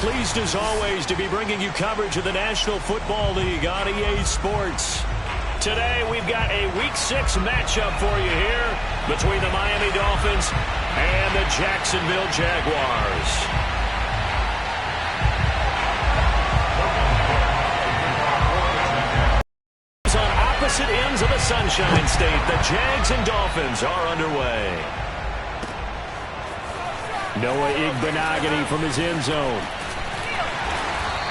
Pleased as always to be bringing you coverage of the National Football League on EA Sports. Today we've got a Week 6 matchup for you here between the Miami Dolphins and the Jacksonville Jaguars. On opposite ends of the Sunshine State, the Jags and Dolphins are underway. Noah Igbenogany from his end zone.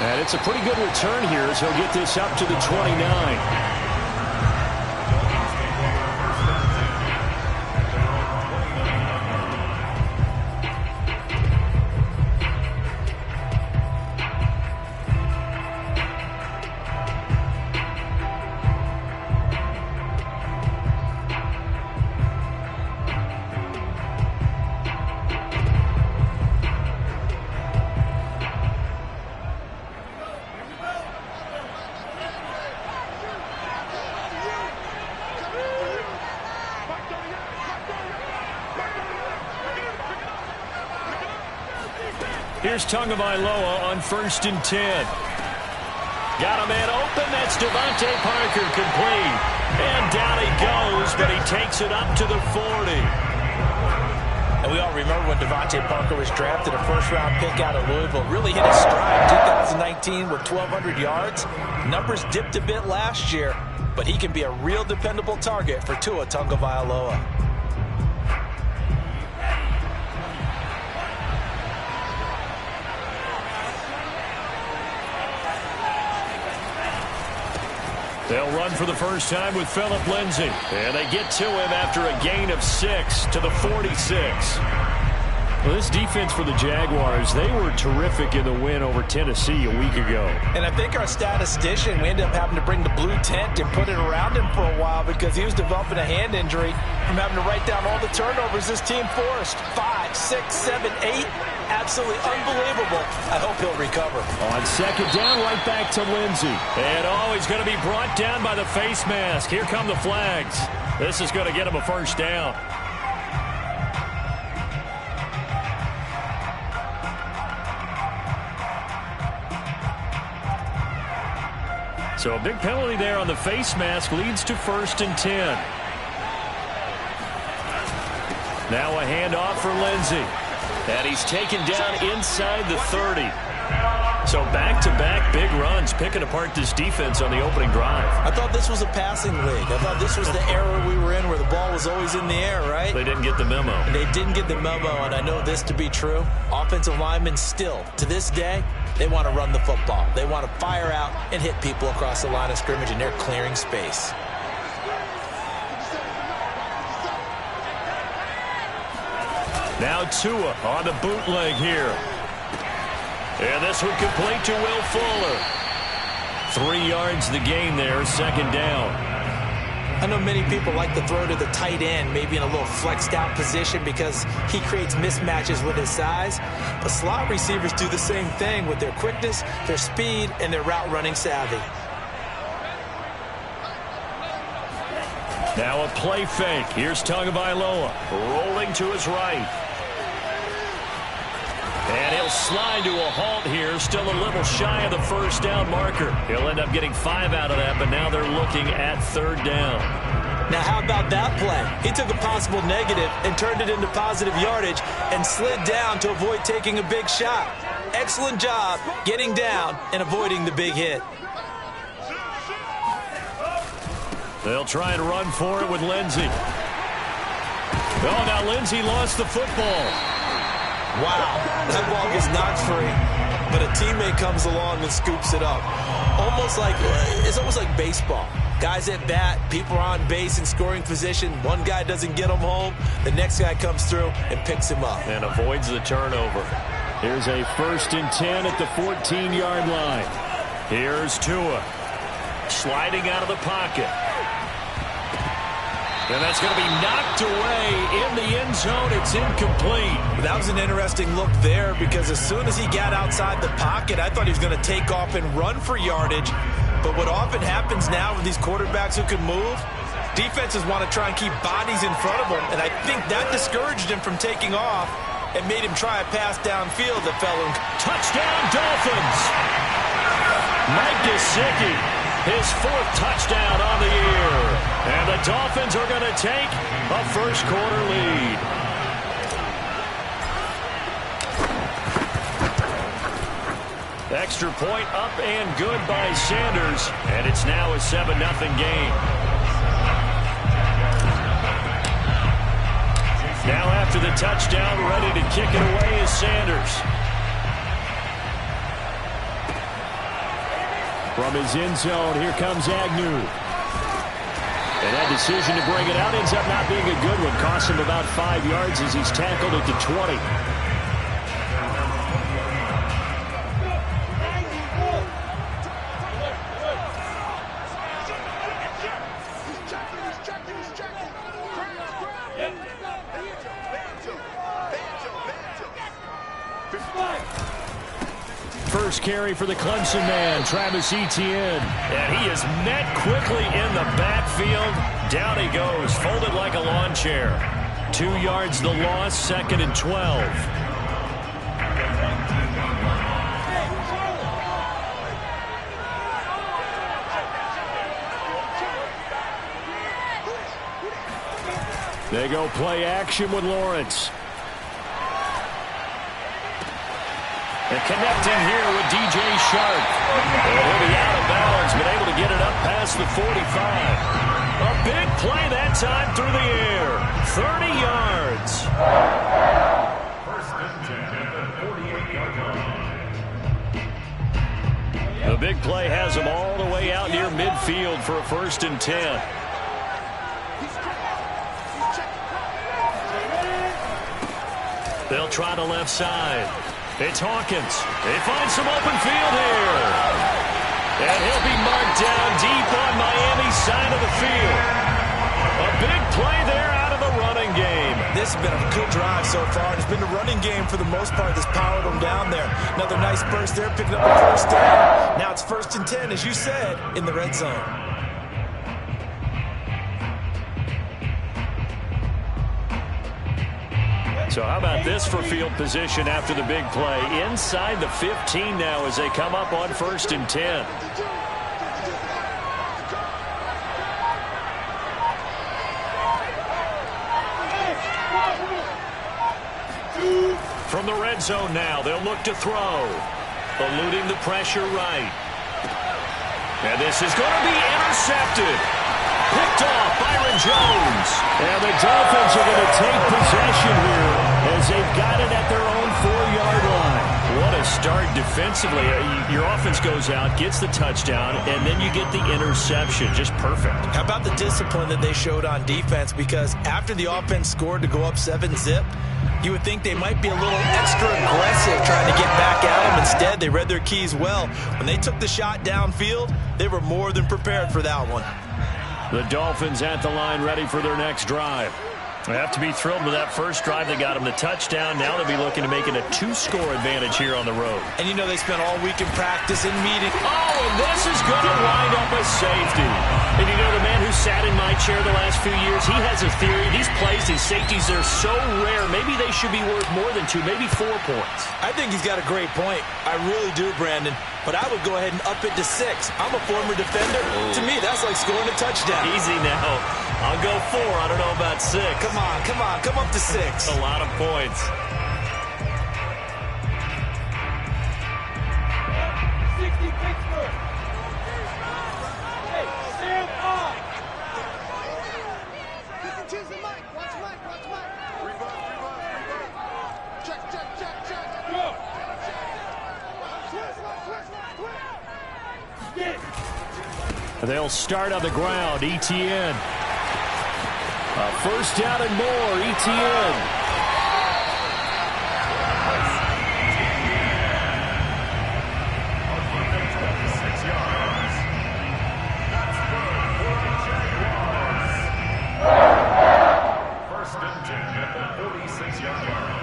And it's a pretty good return here as he'll get this up to the 29. Here's Tagovailoa on 1st and 10. Got a man open. That's Devontae Parker complete. And down he goes, but he takes it up to the 40. And we all remember when Devontae Parker was drafted, a first-round pick out of Louisville. Really hit his stride 2019 with 1,200 yards. Numbers dipped a bit last year, but he can be a real dependable target for Tua Tagovailoa. They'll run for the first time with Phillip Lindsay. And they get to him after a gain of 6 to the 46. Well, this defense for the Jaguars, they were terrific in the win over Tennessee a week ago. And I think our statistician, we ended up having to bring the blue tent and put it around him for a while because he was developing a hand injury from having to write down all the turnovers this team forced. 5, 6, 7, 8. Absolutely unbelievable. I hope he'll recover. On 2nd down, right back to Lindsay. And he's going to be brought down by the face mask. Here come the flags. This is going to get him a first down. So a big penalty there on the face mask leads to 1st and 10. Now a handoff for Lindsay. And he's taken down inside the 30. So back-to-back big runs, picking apart this defense on the opening drive. I thought this was a passing league. I thought this was the era we were in where the ball was always in the air, right? They didn't get the memo. And they didn't get the memo, and I know this to be true. Offensive linemen still, to this day, they want to run the football. They want to fire out and hit people across the line of scrimmage, and they're clearing space. Now Tua on the bootleg here. And this one complete to Will Fuller. 3 yards the gain there, 2nd down. I know many people like to throw to the tight end, maybe in a little flexed out position because he creates mismatches with his size. But slot receivers do the same thing with their quickness, their speed, and their route running savvy. Now a play fake. Here's Tagovailoa rolling to his right. And he'll slide to a halt here, still a little shy of the first down marker. He'll end up getting 5 out of that, but now they're looking at 3rd down. Now how about that play? He took a possible negative and turned it into positive yardage and slid down to avoid taking a big shot. Excellent job getting down and avoiding the big hit. They'll try and run for it with Lindsay. Oh, now Lindsay lost the football. Wow, that ball gets knocked free, but a teammate comes along and scoops it up. It's almost like baseball. Guys at bat, people are on base in scoring position. One guy doesn't get him home. The next guy comes through and picks him up. And avoids the turnover. Here's a 1st and 10 at the 14-yard line. Here's Tua. Sliding out of the pocket. And that's going to be knocked away in the end zone. It's incomplete. That was an interesting look there because as soon as he got outside the pocket, I thought he was going to take off and run for yardage. But what often happens now with these quarterbacks who can move, defenses want to try and keep bodies in front of them, and I think that discouraged him from taking off. and made him try a pass downfield that fell in. Touchdown, Dolphins! Mike Gesicki, his 4th touchdown on the year. And the Dolphins are going to take a first-quarter lead. Extra point up and good by Sanders. And it's now a 7-0 game. Now after the touchdown, ready to kick it away is Sanders. From his end zone, here comes Agnew. And that decision to bring it out ends up not being a good one. Cost him about 5 yards as he's tackled at the 20. First carry for the Clemson man, Travis Etienne. And he is met quickly in the backfield. Down he goes, folded like a lawn chair. 2 yards the loss, 2nd and 12. They go play action with Lawrence. And connecting here with DJ Sharp. He'll be out of bounds, but able to get it up past the 45. A big play that time through the air. 30 yards. First and 10 at the 48-yard line. The big play has him all the way out near midfield for a 1st and 10. They'll try the left side. It's Hawkins. They find some open field here. And he'll be marked down deep on Miami's side of the field. A big play there out of the running game. This has been a good drive so far. It's been the running game for the most part that's powered them down there. Another nice burst there, picking up the first down. Now it's 1st and 10, as you said, in the red zone. So how about this for field position after the big play? Inside the 15 now as they come up on 1st and 10. From the red zone now, they'll look to throw. Eluding the pressure right. And this is going to be intercepted. Picked off Byron Jones. And the Dolphins are going to take possession here as they've got it at their own 4-yard line. What a start defensively. Your offense goes out, gets the touchdown, and then you get the interception. Just perfect. How about the discipline that they showed on defense? Because after the offense scored to go up 7-zip, you would think they might be a little extra aggressive trying to get back at them. Instead, they read their keys well. When they took the shot downfield, they were more than prepared for that one. The Dolphins at the line ready for their next drive. They have to be thrilled with that first drive. They got them the touchdown. Now they'll be looking to make it a 2-score advantage here on the road. And you know they spent all week in practice and meeting. Oh, and this is going to wind up a safety. And you know the man who sat in my chair the last few years, he has a theory. These plays, these safeties, they're so rare. Maybe they should be worth more than 2, maybe 4 points. I think he's got a great point. I really do, Brandon. But I would go ahead and up it to 6. I'm a former defender. Ooh. To me, that's like scoring a touchdown. Easy now. I'll go 4. I don't know about 6. Come on. Come up to 6. A lot of points. They'll start on the ground. Etienne. First down and more. Etienne. First and 10 at the 46-yard line.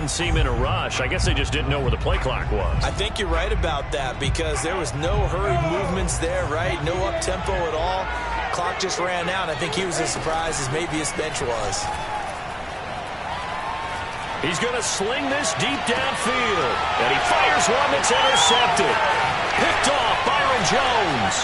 didn't seem in a rush. I guess they just didn't know where the play clock was. I think you're right about that because there was no hurried movements there, right? No up-tempo at all. Clock just ran out. I think he was as surprised as maybe his bench was. He's going to sling this deep downfield. And he fires one that's intercepted. Picked off Byron Jones.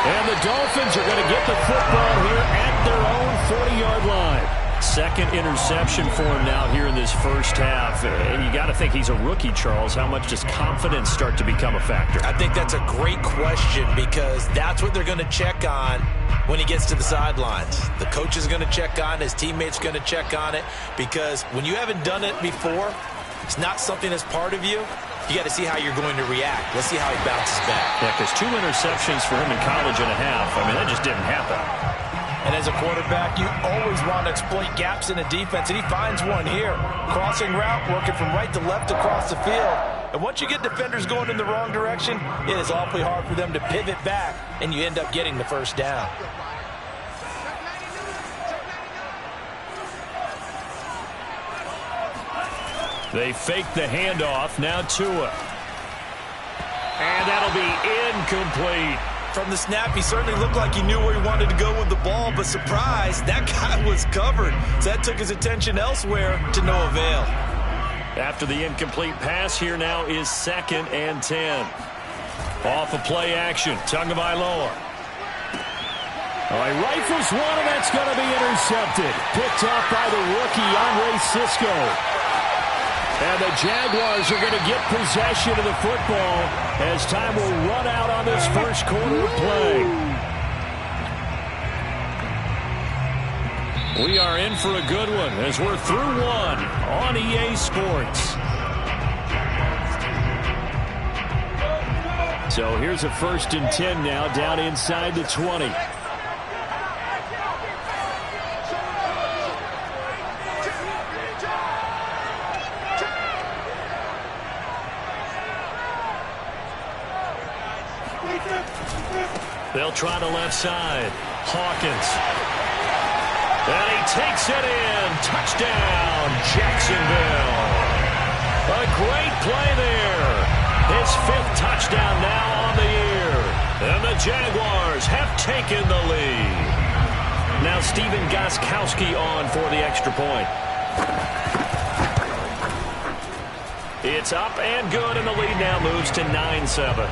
And the Dolphins are going to get the football here at their own 40-yard line. Second interception for him now here in this first half. And you got to think he's a rookie, Charles. How much does confidence start to become a factor? I think that's a great question because that's what they're going to check on when he gets to the sidelines. The coach is going to check on it. His teammates going to check on it because when you haven't done it before, it's not something that's part of you. You got to see how you're going to react. Let's see how he bounces back. Yeah, because 2 interceptions for him in college and a half. I mean, that just didn't happen. And as a quarterback, you always want to exploit gaps in a defense, and he finds one here. Crossing route, working from right to left across the field. And once you get defenders going in the wrong direction, it is awfully hard for them to pivot back, and you end up getting the first down. They fake the handoff. Now Tua. And that'll be incomplete. From the snap, he certainly looked like he knew where he wanted to go with the ball, but surprise, that guy was covered. So that took his attention elsewhere to no avail. After the incomplete pass, here now is 2nd and 10. Off of play action, Tagovailoa. All right, rifles one, and that's going to be intercepted. Picked off by the rookie, Andre Cisco. And the Jaguars are going to get possession of the football as time will run out on this first quarter of play. We are in for a good one as we're through one on EA Sports. So here's a 1st and 10 now down inside the 20. They'll try the left side. Hawkins. And he takes it in. Touchdown, Jacksonville. A great play there. His 5th touchdown now on the year. And the Jaguars have taken the lead. Now Stephen Gostkowski on for the extra point. It's up and good, and the lead now moves to 9-7.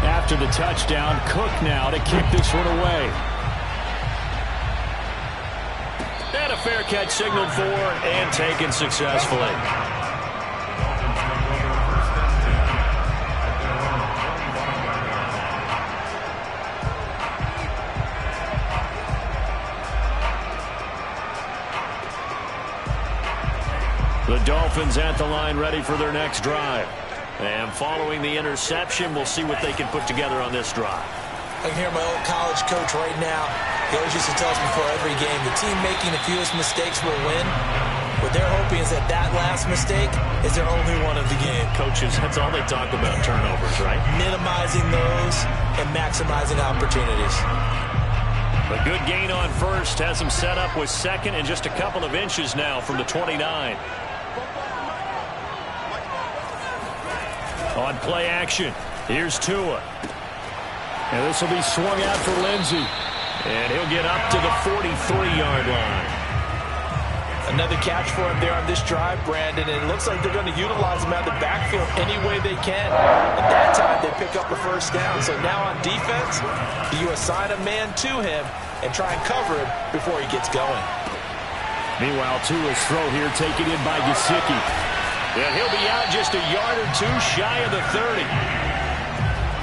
After the touchdown, Cook now to kick this one away. And a fair catch signaled for and taken successfully. The Dolphins at the line ready for their next drive. And following the interception, we'll see what they can put together on this drive. I can hear my old college coach right now. He always used to tell us before every game, the team making the fewest mistakes will win. What they're hoping is that that last mistake is their only one of the game. Coaches, that's all they talk about, turnovers, right? Minimizing those and maximizing opportunities. A good gain on first has him set up with 2nd and just a couple of inches now from the 29. On play action, here's Tua. And this will be swung out for Lindsey. And he'll get up to the 43-yard line. Another catch for him there on this drive, Brandon, and it looks like they're going to utilize him out of the backfield any way they can. At that time, they pick up the first down. So now on defense, do you assign a man to him and try and cover him before he gets going? Meanwhile, Tua's throw here taken in by Gesicki. And he'll be out just a yard or two shy of the 30.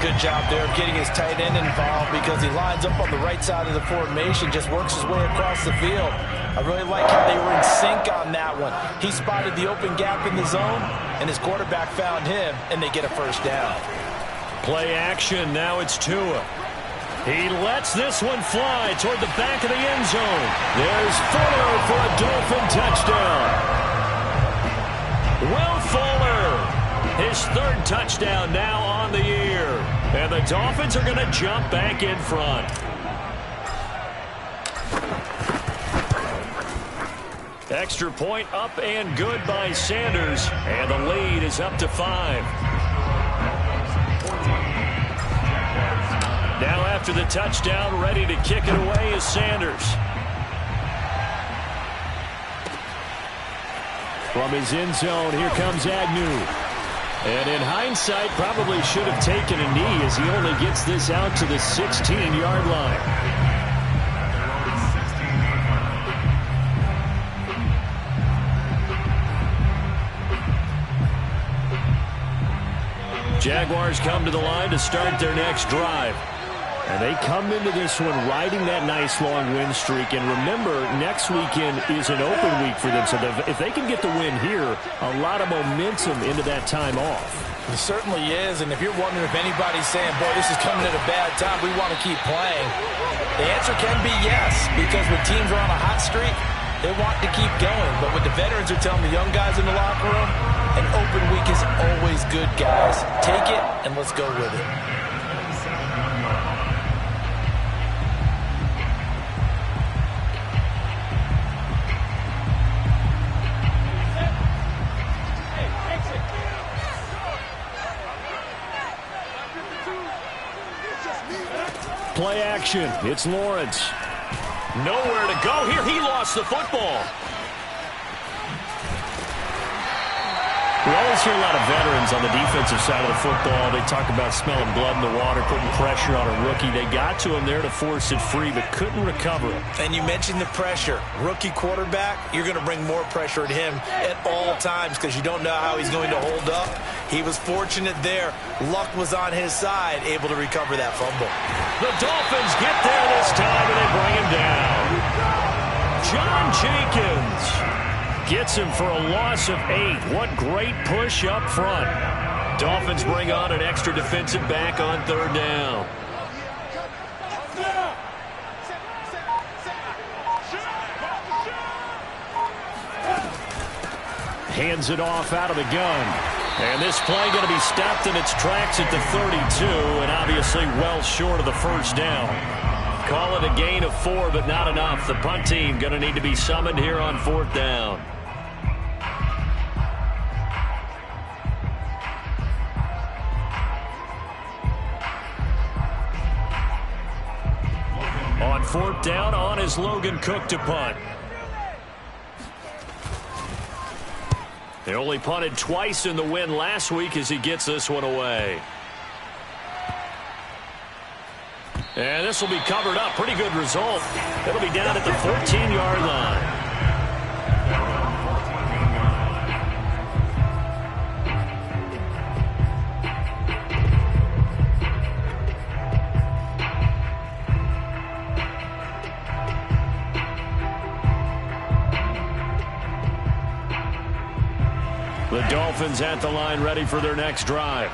Good job there of getting his tight end involved because he lines up on the right side of the formation, just works his way across the field. I really like how they were in sync on that one. He spotted the open gap in the zone, and his quarterback found him, and they get a first down. Play action, now it's Tua. He lets this one fly toward the back of the end zone. There's Fuller for a Dolphin touchdown. Will Fuller, his 3rd touchdown now on the year. And the Dolphins are going to jump back in front. Extra point up and good by Sanders. And the lead is up to 5. Now after the touchdown, ready to kick it away is Sanders. From his end zone, here comes Agnew. And in hindsight, probably should have taken a knee as he only gets this out to the 16-yard line. Jaguars come to the line to start their next drive. And they come into this one riding that nice long win streak. And remember, next weekend is an open week for them. So if they can get the win here, a lot of momentum into that time off. It certainly is. And if you're wondering if anybody's saying, boy, this is coming at a bad time, we want to keep playing, the answer can be yes. Because when teams are on a hot streak, they want to keep going. But what the veterans are telling the young guys in the locker room, an open week is always good, guys. Take it and let's go with it. Play action. It's Lawrence. Nowhere to go here. He lost the football. We always hear a lot of veterans on the defensive side of the football. They talk about smelling blood in the water, putting pressure on a rookie. They got to him there to force it free, but couldn't recover it. And you mentioned the pressure. Rookie quarterback, you're going to bring more pressure at him at all times because you don't know how he's going to hold up. He was fortunate there. Luck was on his side, able to recover that fumble. The Dolphins get there this time, and they bring him down. John Jenkins gets him for a loss of 8. What great push up front. Dolphins bring on an extra defensive back on 3rd down. Hands it off out of the gun. And this play going to be stopped in its tracks at the 32, and obviously well short of the 1st down. Call it a gain of 4, but not enough. The punt team going to need to be summoned here on 4th down. On 4th down, on is Logan Cook to punt. They only punted twice in the win last week as he gets this one away. And this will be covered up. Pretty good result. It'll be down at the 14-yard line. The Dolphins at the line ready for their next drive.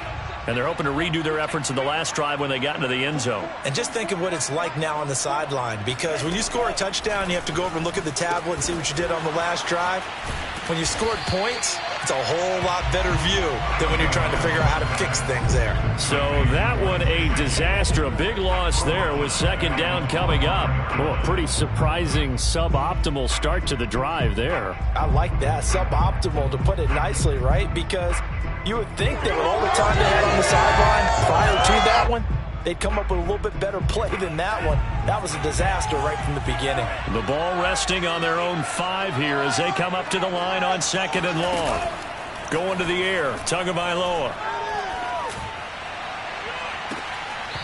And they're hoping to redo their efforts in the last drive when they got into the end zone. And just think of what it's like now on the sideline, because when you score a touchdown, you have to go over and look at the tablet and see what you did on the last drive. When you scored points, it's a whole lot better view than when you're trying to figure out how to fix things there. So that one a disaster. A big loss there with 2nd down coming up. Oh, a pretty surprising suboptimal start to the drive there. I like that. Suboptimal, to put it nicely, right? Because you would think that with all the time they had on the sideline prior to that one, they'd come up with a little bit better play than that one. That was a disaster right from the beginning. The ball resting on their own 5 here as they come up to the line on 2nd and long. Going to the air, Tagovailoa.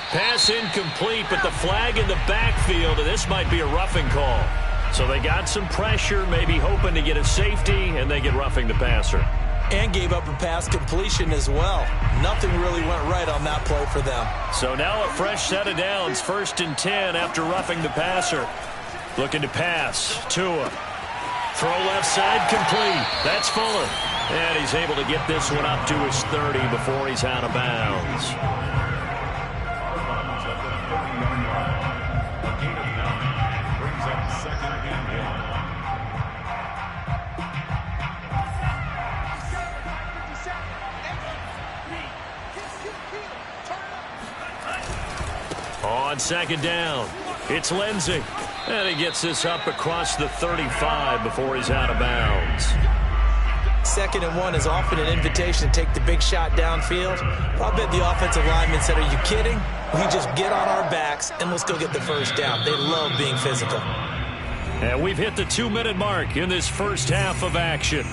Pass incomplete, but the flag in the backfield, and this might be a roughing call. So they got some pressure, maybe hoping to get a safety, and they get roughing the passer. And gave up a pass completion as well. Nothing really went right on that play for them. So now a fresh set of downs, 1st and 10 after roughing the passer. Looking to pass. Tua. Throw left side complete. That's Fuller. And he's able to get this one up to his 30 before he's out of bounds. Brings up 2nd and 1. On 2nd down, it's Lindsey. And he gets this up across the 35 before he's out of bounds. 2nd and 1 is often an invitation to take the big shot downfield. I bet the offensive lineman said, are you kidding? We just get on our backs and let's go get the first down. They love being physical. And we've hit the 2-minute mark in this first half of action.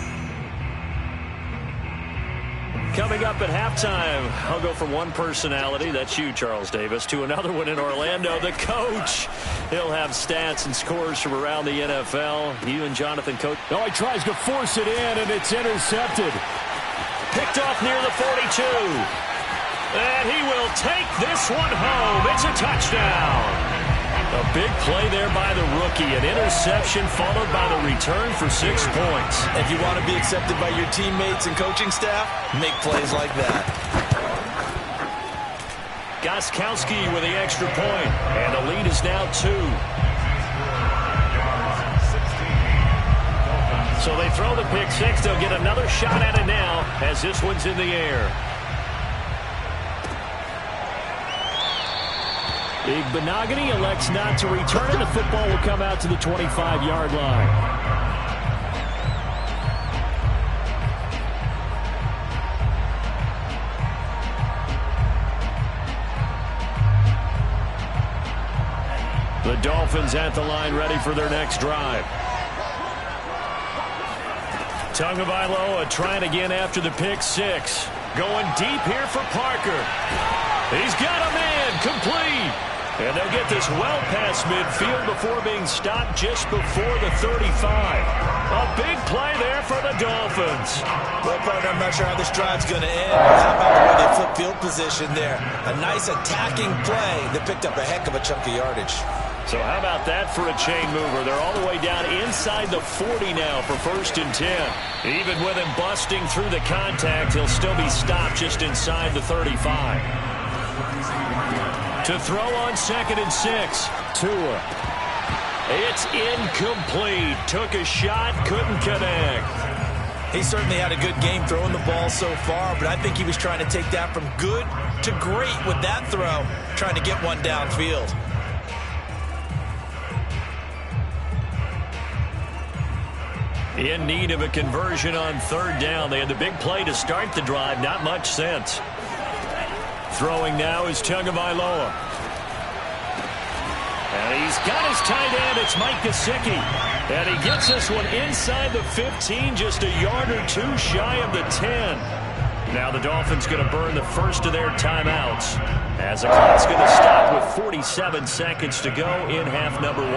Coming up at halftime, I'll go from one personality, that's you, Charles Davis, to another one in Orlando, the coach. He'll have stats and scores from around the NFL. You and Jonathan, coach. Oh, he tries to force it in, and it's intercepted. Picked off near the 42. And he will take this one home. It's a touchdown. A big play there by the rookie. An interception followed by the return for 6 points. If you want to be accepted by your teammates and coaching staff, make plays like that. Gostkowski with the extra point. And the lead is now 2. So they throw the pick 6. They'll get another shot at it now as this one's in the air. Benogany elects not to return, and the football will come out to the 25-yard line. The Dolphins at the line ready for their next drive. Tagovailoa trying again after the pick 6. Going deep here for Parker. He's got a man complete. And they'll get this well past midfield before being stopped just before the 35. A big play there for the Dolphins. Well, partner, I'm not sure how this drive's going to end. How about the way they flip field position there? A nice attacking play that picked up a heck of a chunk of yardage. So how about that for a chain mover? They're all the way down inside the 40 now for 1st and 10. Even with him busting through the contact, he'll still be stopped just inside the 35. To throw on 2nd and 6. Tua. It's incomplete. Took a shot, couldn't connect. He certainly had a good game throwing the ball so far, but I think he was trying to take that from good to great with that throw, trying to get one downfield. In need of a conversion on 3rd down. They had the big play to start the drive. Not much sense. Throwing now is Tagovailoa. And he's got his tight end. It's Mike Gesicki. And he gets this one inside the 15, just a yard or 2 shy of the 10. Now the Dolphins going to burn the first of their timeouts as the clock's going to stop with 47 seconds to go in half number 1.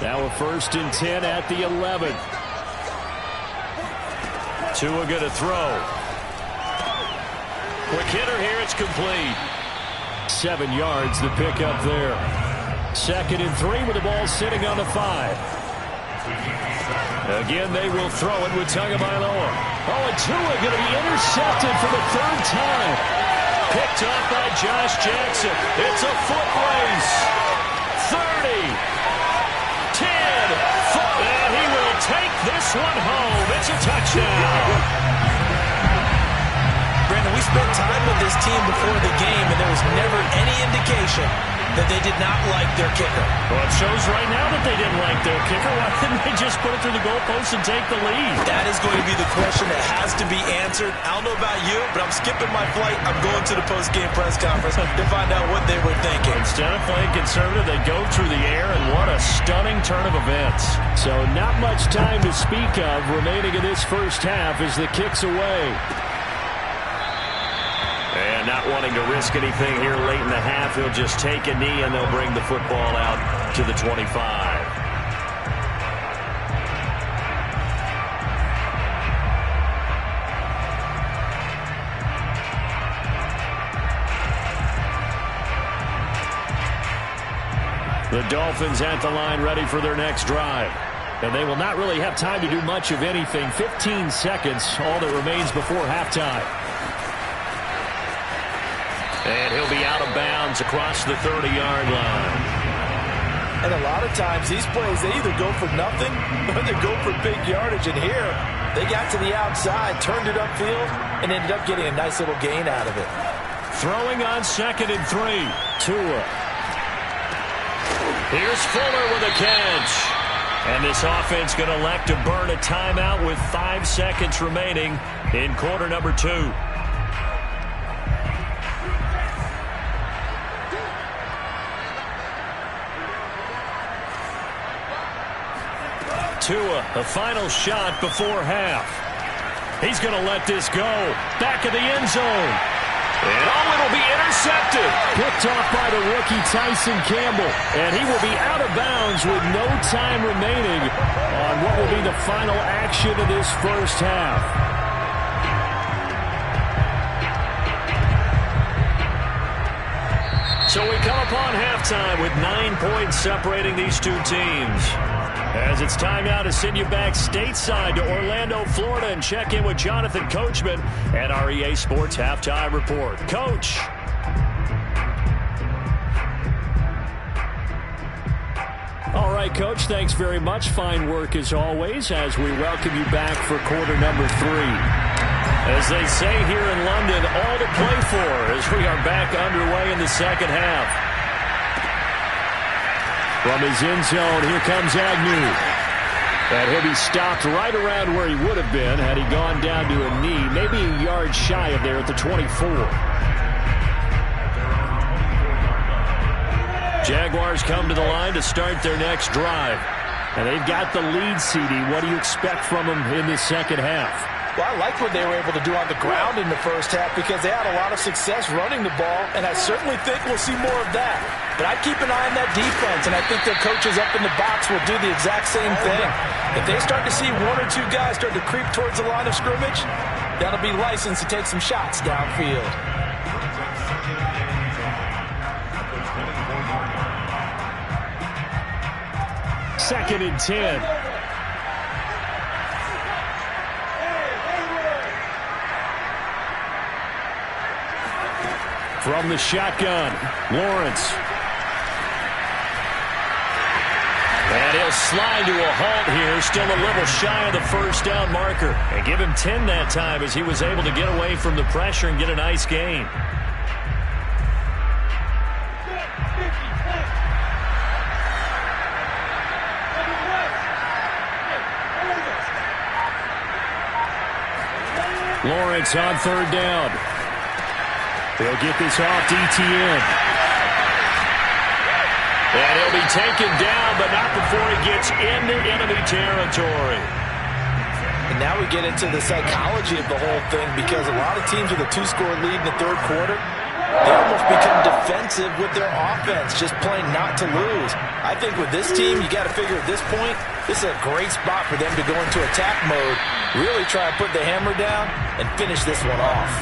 Now a 1st and 10 at the 11. Tua going to throw. Quick hitter here, it's complete. 7 yards, the pickup there. 2nd and 3 with the ball sitting on the 5. Again, they will throw it with Tagovailoa. Oh, and Tua going to be intercepted for the 3rd time. Picked up by Josh Jackson. It's a foot race. 30. 10. And he will take this one home. It's a touchdown. Brandon, we spent time with this team before the game, and there was never any indication that they did not like their kicker. Well, it shows right now that they didn't like their kicker. Why didn't they just put it through the goalpost and take the lead? That is going to be the question that has to be answered. I don't know about you, but I'm skipping my flight. I'm going to the post-game press conference to find out what they were thinking. Instead of playing conservative, they go through the air, and what a stunning turn of events. So not much time to speak of remaining in this first half as the kick's away. And not wanting to risk anything here late in the half, he'll just take a knee and they'll bring the football out to the 25. The Dolphins at the line ready for their next drive. And they will not really have time to do much of anything. 15 seconds, all that remains before halftime. And he'll be out of bounds across the 30-yard line. And a lot of times these plays, they either go for nothing or they go for big yardage. And here, they got to the outside, turned it upfield, and ended up getting a nice little gain out of it. Throwing on 2nd and 3. Tua. Here's Fuller with a catch. And this offense going to elect to burn a timeout with 5 seconds remaining in quarter number 2. Tua, the final shot before half. He's going to let this go. Back of the end zone. And it'll be intercepted. Picked off by the rookie Tyson Campbell. And he will be out of bounds with no time remaining on what will be the final action of this first half. So we come upon halftime with 9 points separating these two teams. As it's time now to send you back stateside to Orlando, Florida, and check in with Jonathan Coachman at our EA Sports Halftime Report. Coach. All right, Coach, thanks very much. Fine work as always as we welcome you back for quarter number 3. As they say here in London, all to play for as we are back underway in the second half. From his end zone, here comes Agnew. And he'll be stopped right around where he would have been had he gone down to a knee, maybe a yard shy of there at the 24. Jaguars come to the line to start their next drive. And they've got the lead, CD. What do you expect from them in this second half? Well, I like what they were able to do on the ground in the first half because they had a lot of success running the ball, and I certainly think we'll see more of that. But I'd keep an eye on that defense, and I think their coaches up in the box will do the exact same thing. If they start to see 1 or 2 guys start to creep towards the line of scrimmage, that'll be licensed to take some shots downfield. Second and 10. From the shotgun, Lawrence. And he'll slide to a halt here, still a little shy of the first down marker. And give him 10 that time as he was able to get away from the pressure and get a nice gain. Lawrence on third down. They'll get this off to ETN. And he'll be taken down, but not before he gets into enemy territory. And now we get into the psychology of the whole thing because a lot of teams with a 2-score lead in the third quarter, they almost become defensive with their offense, just playing not to lose. I think with this team, you got to figure at this point, this is a great spot for them to go into attack mode, really try to put the hammer down and finish this one off.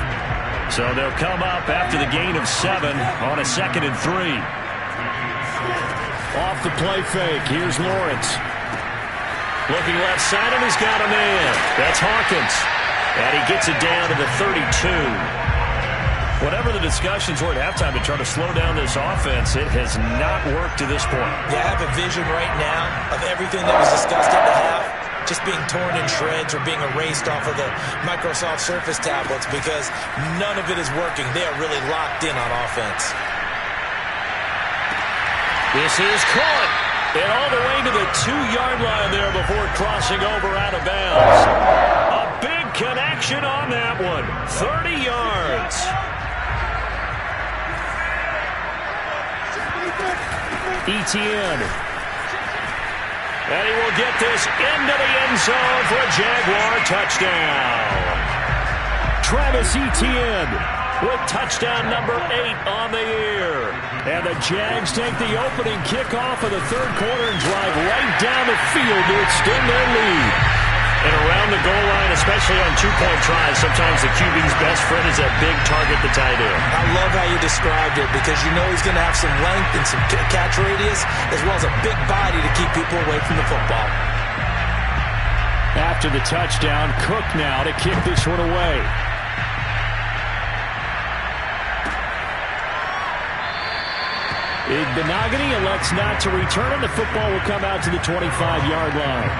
So they'll come up after the gain of 7 on a 2nd and 3. Off the play fake. Here's Lawrence. Looking left side, and he's got a man. That's Hawkins. And he gets it down to the 32. Whatever the discussions were at halftime to try to slow down this offense, it has not worked to this point. Yeah, I have a vision right now of everything that was discussed at the half just being torn in shreds or being erased off of the Microsoft Surface tablets because none of it is working. They are really locked in on offense. This is caught. And all the way to the 2-yard line there before crossing over out of bounds. A big connection on that one. 30 yards. ETN. And he will get this into the end zone for a Jaguar touchdown. Travis Etienne with touchdown number 8 on the year. And the Jags take the opening kickoff of the third quarter and drive right down the field to extend their lead. And around the goal line, especially on 2-point tries, sometimes the QB's best friend is that big target, the tight end. I love how you described it because you know he's going to have some length and some catch radius as well as a big body to keep people away from the football. After the touchdown, Cook now to kick this one away. Benogany elects not to return it. The football will come out to the 25-yard line.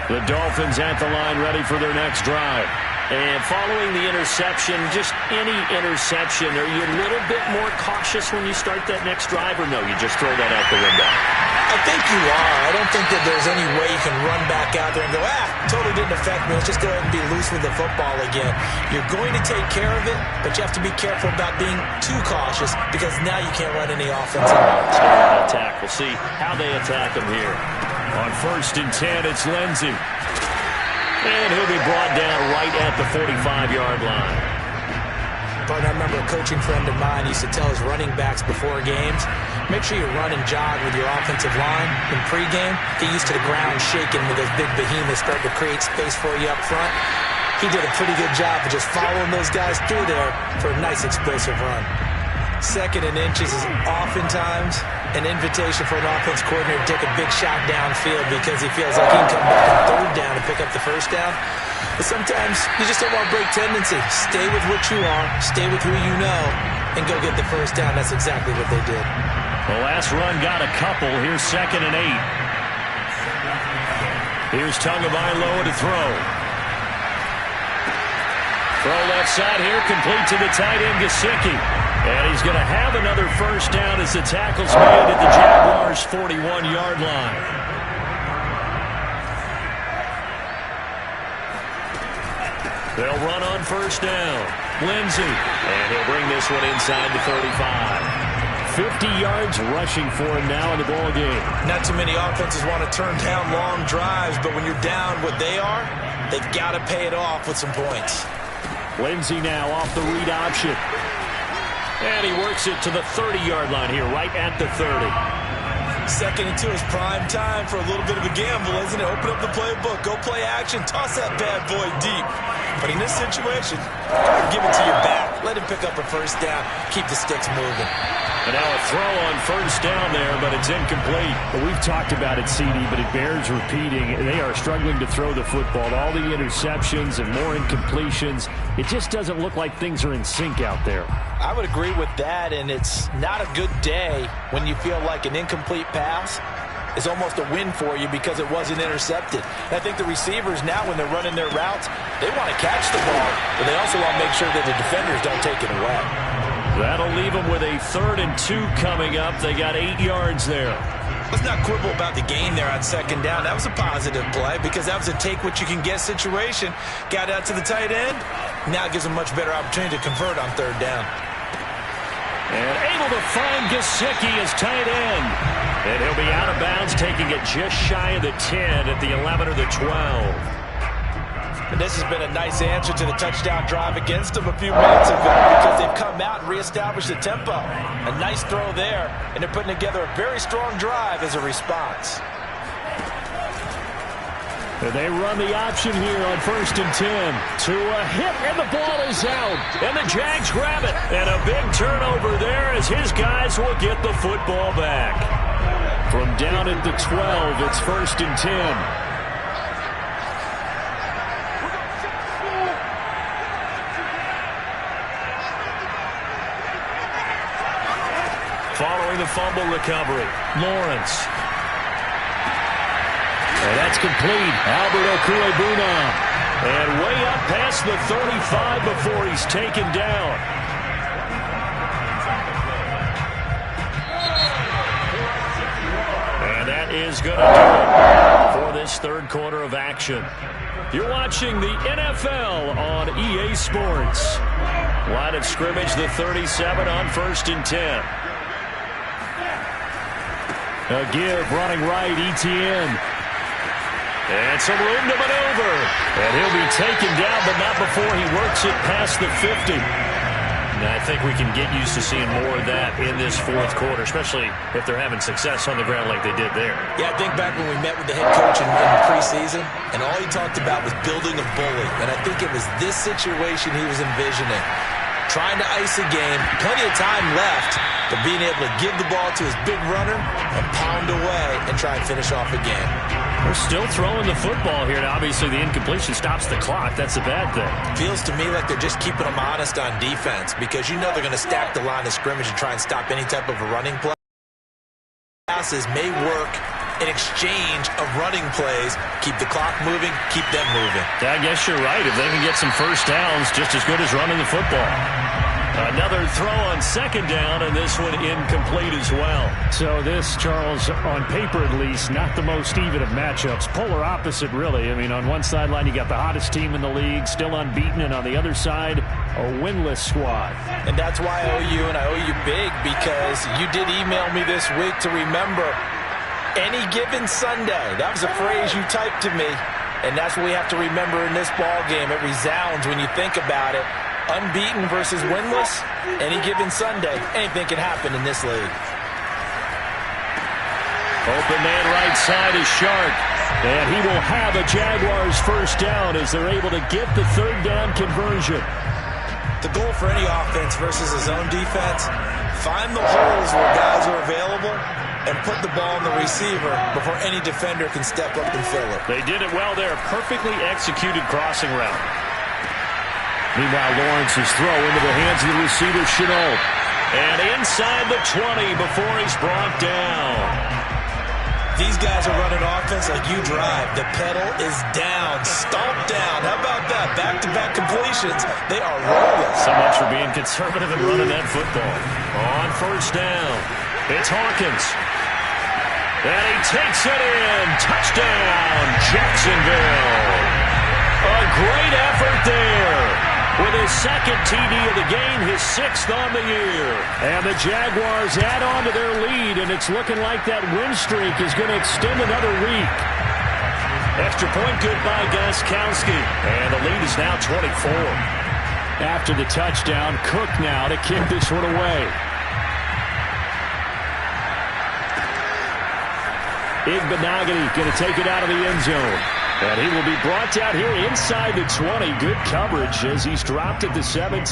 The Dolphins at the line ready for their next drive. And following the interception, just any interception, are you a little bit more cautious when you start that next drive, or no, you just throw that out the window? I think you are. I don't think that there's any way you can run back out there and go, totally didn't affect me. Let's just go ahead and be loose with the football again. You're going to take care of it, but you have to be careful about being too cautious because now you can't run any offense. Attack. We'll see how they attack them here. On 1st and 10, it's Lindsey. And he'll be brought down right at the 45-yard line. But I remember a coaching friend of mine used to tell his running backs before games, make sure you run and jog with your offensive line in pregame. Get used to the ground shaking with those big behemoths starting to create space for you up front. He did a pretty good job of just following those guys through there for a nice explosive run. 2nd and inches is oftentimes an invitation for an offense coordinator to take a big shot downfield because he feels like he can come back on 3rd down and pick up the 1st down. But sometimes you just don't want to break tendency. Stay with what you are, stay with who you know, and go get the 1st down. That's exactly what they did. The last run got a couple. Here's 2nd and 8. Here's Tagovailoa to throw. Throw left side here, complete to the tight end, Gesicki. And he's going to have another 1st down as the tackle's made at the Jaguars' 41-yard line. They'll run on 1st down. Lindsey. And he'll bring this one inside the 35. 50 yards rushing for him now in the ball game. Not too many offenses want to turn down long drives, but when you're down what they are, they've got to pay it off with some points. Lindsey now off the read option. And he works it to the 30-yard line here, right at the 30. 2nd and 2 is prime time for a little bit of a gamble, isn't it? Open up the playbook, go play action, toss that bad boy deep. But in this situation, give it to your back. Let him pick up a 1st down. Keep the sticks moving. And now a throw on 1st down there, but it's incomplete. Well, we've talked about it, CD, but it bears repeating. They are struggling to throw the football. All the interceptions and more incompletions. It just doesn't look like things are in sync out there. I would agree with that, and it's not a good day when you feel like an incomplete pass is almost a win for you because it wasn't intercepted. And I think the receivers now, when they're running their routes, they want to catch the ball, but they also want to make sure that the defenders don't take it away. That'll leave them with a 3rd and 2 coming up. They got 8 yards there. Let's not quibble about the gain there on 2nd down. That was a positive play because that was a take-what-you-can-get situation. Got out to the tight end. Now it gives them a much better opportunity to convert on 3rd down. And able to find Gesicki as tight end. And he'll be out of bounds, taking it just shy of the 10 at the 11 or the 12. And this has been a nice answer to the touchdown drive against them a few minutes ago because they've come out and reestablished the tempo. A nice throw there, and they're putting together a very strong drive as a response. And they run the option here on 1st and 10. To a hit, and the ball is out. And the Jags grab it. And a big turnover there as his guys will get the football back. From down at the 12, it's 1st and 10. Following the fumble recovery, Lawrence. And that's complete. Albert Okwuegbuna. And way up past the 35 before he's taken down. And that is going to do it for this 3rd quarter of action. You're watching the NFL on EA Sports. Line of scrimmage, the 37 on 1st and 10. A give, running right, Etienne. And some room to maneuver. And he'll be taken down, but not before he works it past the 50. And I think we can get used to seeing more of that in this 4th quarter, especially if they're having success on the ground like they did there. Yeah, I think back when we met with the head coach in preseason, and all he talked about was building a bully. And I think it was this situation he was envisioning. Trying to ice a game, plenty of time left, but being able to give the ball to his big runner and pound away and try and finish off a game. We're still throwing the football here, and obviously the incompletion stops the clock. That's a bad thing. Feels to me like they're just keeping them honest on defense because you know they're going to stack the line of scrimmage and try and stop any type of a running play. Passes may work an exchange of running plays. Keep the clock moving, keep them moving. Yeah, I guess you're right. If they can get some first downs, just as good as running the football. Another throw on second down, and this one incomplete as well. So this, Charles, on paper at least, not the most even of matchups. Polar opposite, really. I mean, on one sideline, you got the hottest team in the league, still unbeaten, and on the other side, a winless squad. And that's why I owe you, and I owe you big, because you did email me this week to remember any given Sunday. That was a phrase you typed to me, and that's what we have to remember in this ball game. It resounds when you think about it. Unbeaten versus winless, any given Sunday, anything can happen in this league. Open man right side is Shark. And he will have a Jaguars first down as they're able to get the third down conversion. The goal for any offense versus a zone defense, find the holes where guys are available and put the ball on the receiver before any defender can step up and fill it. They did it well there. Perfectly executed crossing route. Meanwhile, Lawrence's throw into the hands of the receiver, Chenault. And inside the 20 before he's brought down. These guys are running offense like you drive. The pedal is down, stomped down. How about that? Back-to-back completions. They are rolling. So much for being conservative and running that football. On first down, it's Hawkins. And he takes it in. Touchdown, Jacksonville. A great effort there. With his second TD of the game, his sixth on the year. And the Jaguars add on to their lead, and it's looking like that win streak is going to extend another week. Extra point good by Gostkowski. And the lead is now 24. After the touchdown, Cook now to kick this one away. Igbenogany going to take it out of the end zone. And he will be brought down here inside the 20. Good coverage as he's dropped at the 17.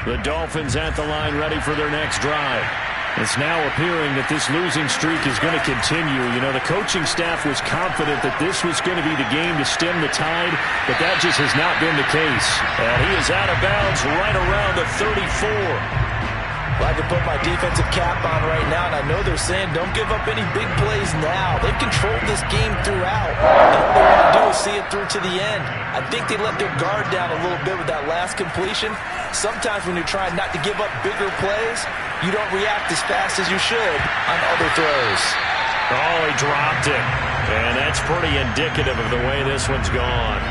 The Dolphins at the line ready for their next drive. It's now appearing that this losing streak is going to continue. You know, the coaching staff was confident that this was going to be the game to stem the tide, but that just has not been the case. And he is out of bounds right around the 34. Well, I can put my defensive cap on right now, and I know they're saying don't give up any big plays now. They've controlled this game throughout. And what they want to do is see it through to the end. I think they let their guard down a little bit with that last completion. Sometimes when you're trying not to give up bigger plays, you don't react as fast as you should on other throws. Oh, he dropped it. And that's pretty indicative of the way this one's gone.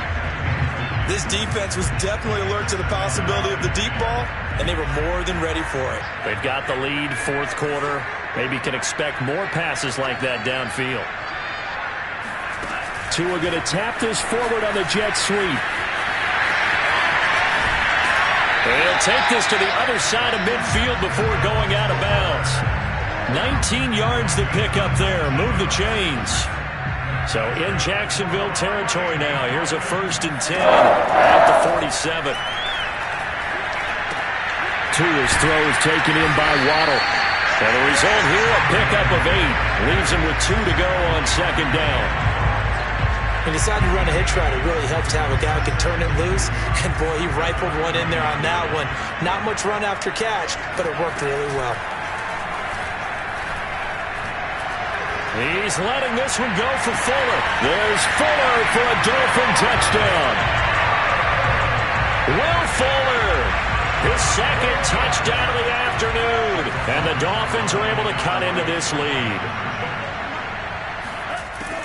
This defense was definitely alert to the possibility of the deep ball, and they were more than ready for it. They've got the lead, fourth quarter. Maybe can expect more passes like that downfield. Tua going to tap this forward on the jet sweep. He'll take this to the other side of midfield before going out of bounds. 19 yards to pick up there. Move the chains. So in Jacksonville territory now. Here's a 1st and 10 at the 47. Tua's throw is taken in by Waddle. And the result here, a pickup of 8. Leaves him with 2 to go on second down. He decided to run a hitch route. It really helped to have a guy who can turn it loose. And boy, he rifled one in there on that one. Not much run after catch, but it worked really well. He's letting this one go for Fuller. There's Fuller for a Dolphin touchdown. Will Fuller, his second touchdown of the afternoon. And the Dolphins are able to cut into this lead.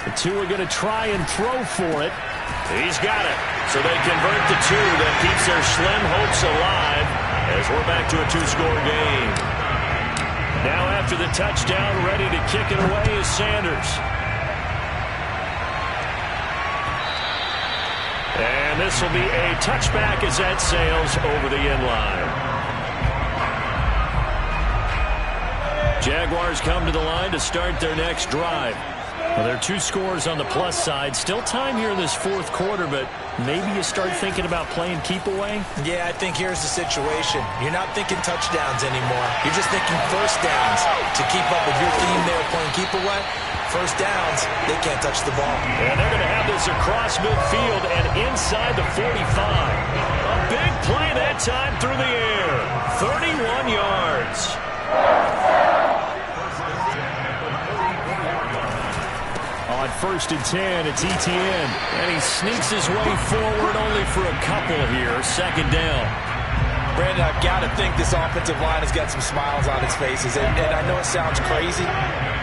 The two are going to try and throw for it. He's got it. So they convert the 2. That keeps their slim hopes alive as we're back to a 2-score game. Now after the touchdown, ready to kick it away is Sanders. And this will be a touchback as that sails over the end line. Jaguars come to the line to start their next drive. Well, there are 2 scores on the plus side. Still time here in this fourth quarter, but maybe you start thinking about playing keep away? Yeah, I think here's the situation. You're not thinking touchdowns anymore. You're just thinking first downs to keep up with your team there playing keep away. first downs, they can't touch the ball. And they're going to have this across midfield and inside the 45. A big play that time through the air. 31 yards. On 1st and 10, it's Etienne. And he sneaks his way forward only for a couple here. 2nd down. Brandon, I've got to think this offensive line has got some smiles on its faces. And I know it sounds crazy,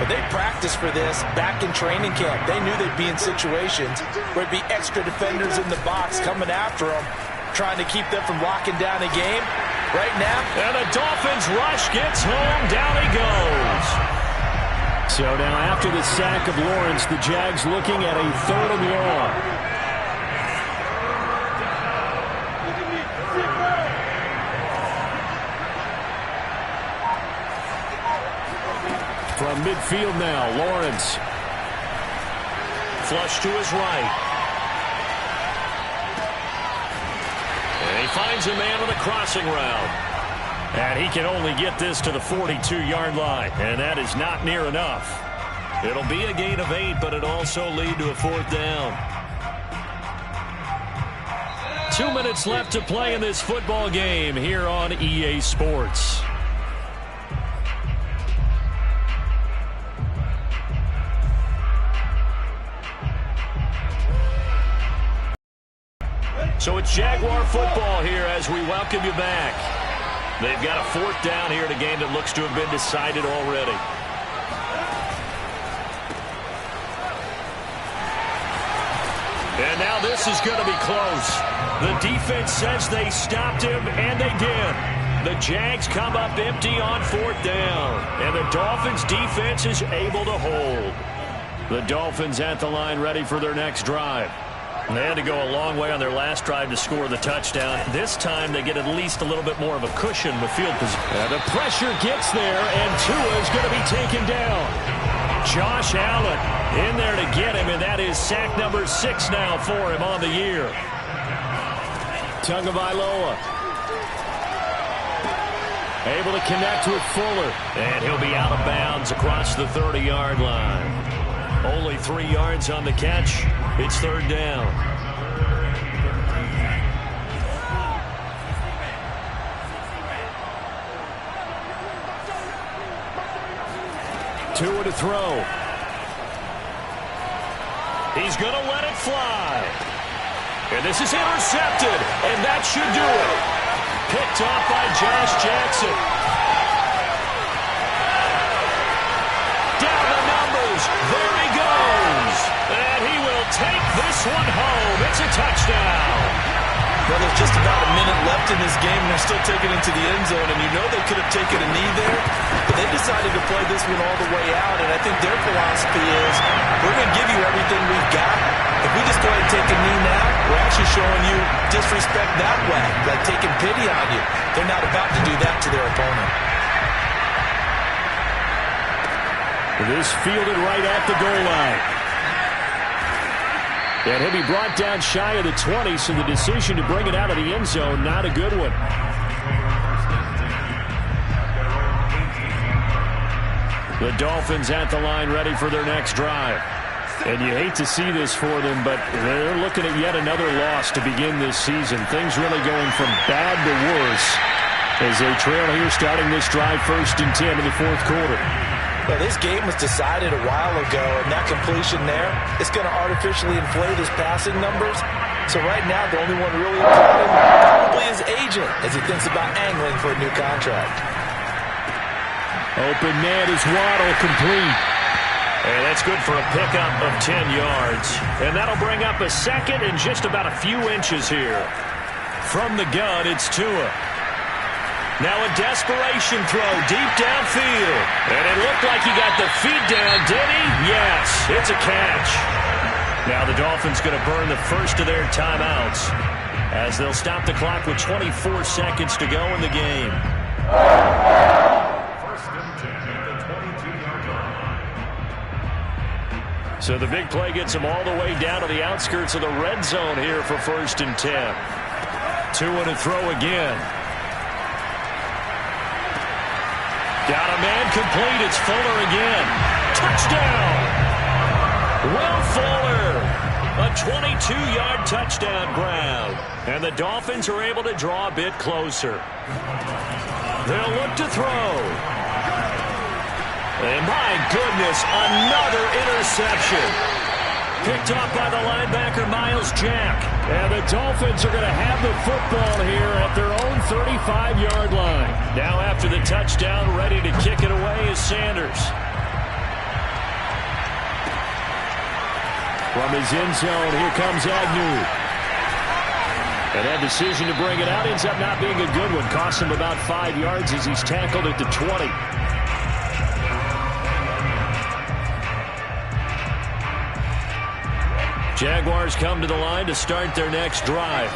but they practiced for this back in training camp. They knew they'd be in situations where it'd be extra defenders in the box coming after them, trying to keep them from locking down a game. Right now, and the Dolphins rush gets home. Down he goes. So now after the sack of Lawrence, the Jags looking at a 3rd and long. From midfield now, Lawrence. Flush to his right. And he finds a man with a crossing route. And he can only get this to the 42-yard line. And that is not near enough. It'll be a gain of 8, but it'll also lead to a 4th down. 2 minutes left to play in this football game here on EA Sports. So it's Jaguar football here as we welcome you back. They've got a 4th down here in a game that looks to have been decided already. And now this is going to be close. The defense says they stopped him, and they did. The Jags come up empty on 4th down, and the Dolphins' defense is able to hold. The Dolphins at the line ready for their next drive. They had to go a long way on their last drive to score the touchdown. This time they get at least a little bit more of a cushion with field position. The pressure gets there, and Tua is going to be taken down. Josh Allen in there to get him, and that is sack number 6 now for him on the year. Tagovailoa able to connect with Fuller, and he'll be out of bounds across the 30-yard line. Only 3 yards on the catch. It's 3rd down. Tua to throw. He's going to let it fly. And this is intercepted, and that should do it. Picked off by Josh Jackson. Down the numbers. There he goes. And he will take this one home. It's a touchdown. Well, there's just about a minute left in this game, and they're still taking it to the end zone, and you know they could have taken a knee there, but they decided to play this one all the way out, and I think their philosophy is, we're going to give you everything we've got. If we just go ahead and take a knee now, we're actually showing you disrespect that way, like taking pity on you. They're not about to do that to their opponent. This fielded right at the goal line. And he'll be brought down shy of the 20, so the decision to bring it out of the end zone, not a good one. The Dolphins at the line ready for their next drive. And you hate to see this for them, but they're looking at yet another loss to begin this season. Things really going from bad to worse as they trail here starting this drive 1st and 10 in the 4th quarter. Well, this game was decided a while ago, and that completion there is going to artificially inflate his passing numbers. So right now, the only one really applauding probably his agent as he thinks about angling for a new contract. Open man is Waddle, complete. And that's good for a pickup of 10 yards. And that'll bring up a 2nd and just about a few inches here. From the gun, it's Tua. Now a desperation throw deep downfield. And it looked like he got the feet down, did he? Yes, it's a catch. Now the Dolphins going to burn the first of their timeouts as they'll stop the clock with 24 seconds to go in the game. 1st and 10 at the 22-yard line. So the big play gets them all the way down to the outskirts of the red zone here for 1st and 10. Tua to throw again. Got a man complete. It's Fuller again. Touchdown. Will Fuller, a 22-yard touchdown grab. And the Dolphins are able to draw a bit closer. They'll look to throw. And my goodness, another interception. Picked off by the linebacker, Miles Jack. And the Dolphins are going to have the football here at their own 35-yard line. Now after the touchdown, ready to kick it away is Sanders. From his end zone, here comes Agnew. And that decision to bring it out ends up not being a good one. Cost him about 5 yards as he's tackled at the 20. Jaguars come to the line to start their next drive.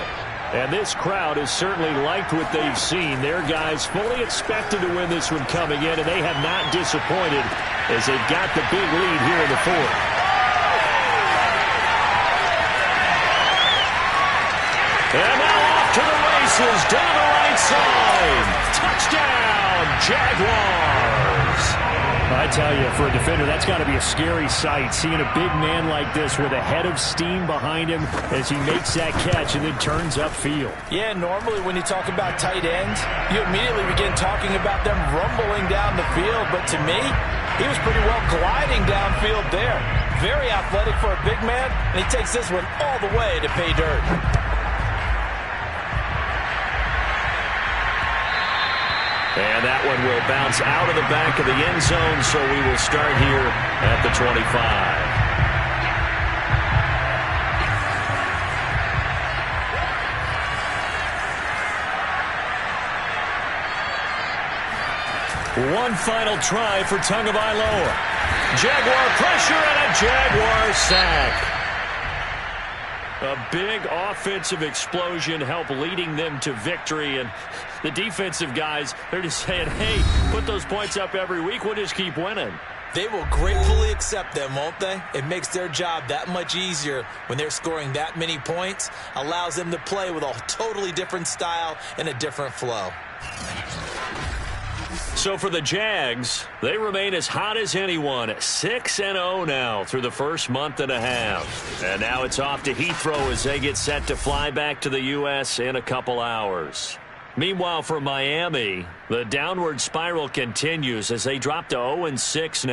And this crowd has certainly liked what they've seen. Their guys fully expected to win this one coming in, and they have not disappointed as they've got the big lead here in the fourth. And now off to the races, down the right side. Touchdown, Jaguars. I tell you, for a defender, that's got to be a scary sight, seeing a big man like this with a head of steam behind him as he makes that catch and then turns upfield. Yeah, normally when you talk about tight ends, you immediately begin talking about them rumbling down the field. But to me, he was pretty well gliding downfield there. Very athletic for a big man, and he takes this one all the way to pay dirt. And that one will bounce out of the back of the end zone, so we will start here at the 25. One final try for Tagovailoa. Jaguar pressure and a Jaguar sack. A big offensive explosion helped leading them to victory, and the defensive guys, they're just saying, hey, put those points up every week, we'll just keep winning. They will gratefully accept them, won't they? It makes their job that much easier when they're scoring that many points, allows them to play with a totally different style and a different flow. So for the Jags, they remain as hot as anyone, 6-0 now through the first month and a half. And now it's off to Heathrow as they get set to fly back to the U.S. in a couple hours. Meanwhile, for Miami, the downward spiral continues as they drop to 0-6 now.